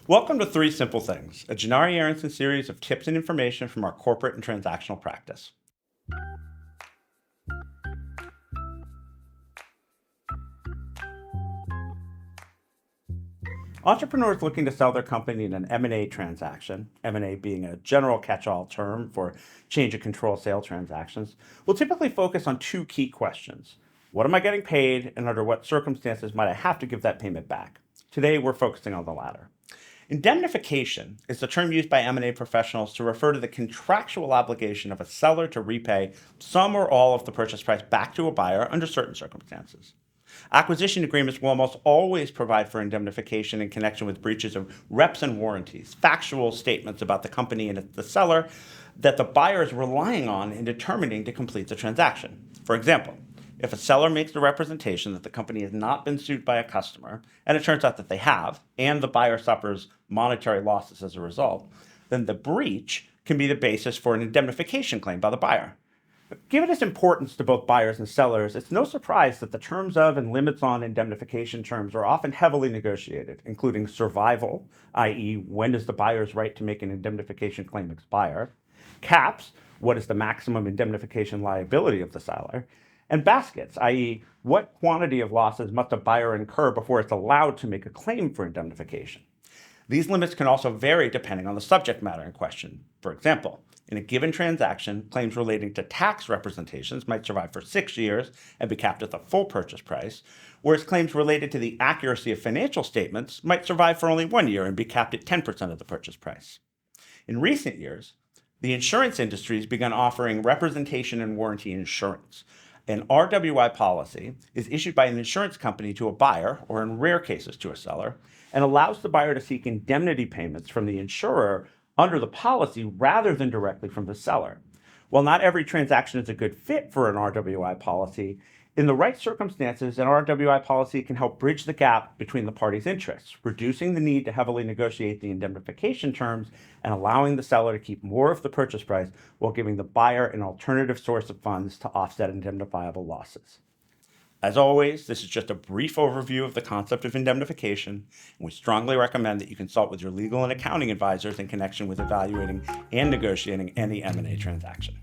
Welcome to Three Simple Things, a Gennari Aronson series of tips and information from our corporate and transactional practice. Entrepreneurs looking to sell their company in an M&A transaction, M&A being a general catch-all term for change of control sale transactions, will typically focus on two key questions. What am I getting paid, and under what circumstances might I have to give that payment back? Today, we're focusing on the latter. Indemnification is the term used by M&A professionals to refer to the contractual obligation of a seller to repay some or all of the purchase price back to a buyer under certain circumstances. Acquisition agreements will almost always provide for indemnification in connection with breaches of reps and warranties, factual statements about the company and the seller that the buyer is relying on in determining to complete the transaction. For example, if a seller makes the representation that the company has not been sued by a customer, and it turns out that they have, and the buyer suffers monetary losses as a result, then the breach can be the basis for an indemnification claim by the buyer. Given its importance to both buyers and sellers, it's no surprise that the terms of and limits on indemnification terms are often heavily negotiated, including survival, i.e., when does the buyer's right to make an indemnification claim expire, caps, what is the maximum indemnification liability of the seller, and baskets, i.e., what quantity of losses must a buyer incur before it's allowed to make a claim for indemnification. These limits can also vary depending on the subject matter in question. For example, in a given transaction, claims relating to tax representations might survive for 6 years and be capped at the full purchase price, whereas claims related to the accuracy of financial statements might survive for only 1 year and be capped at 10% of the purchase price. In recent years, the insurance industry has begun offering representation and warranty insurance. An RWI policy is issued by an insurance company to a buyer, or in rare cases to a seller, and allows the buyer to seek indemnity payments from the insurer under the policy rather than directly from the seller. While not every transaction is a good fit for an RWI policy, in the right circumstances, an RWI policy can help bridge the gap between the parties' interests, reducing the need to heavily negotiate the indemnification terms and allowing the seller to keep more of the purchase price while giving the buyer an alternative source of funds to offset indemnifiable losses. As always, this is just a brief overview of the concept of indemnification, and we strongly recommend that you consult with your legal and accounting advisors in connection with evaluating and negotiating any M&A transaction.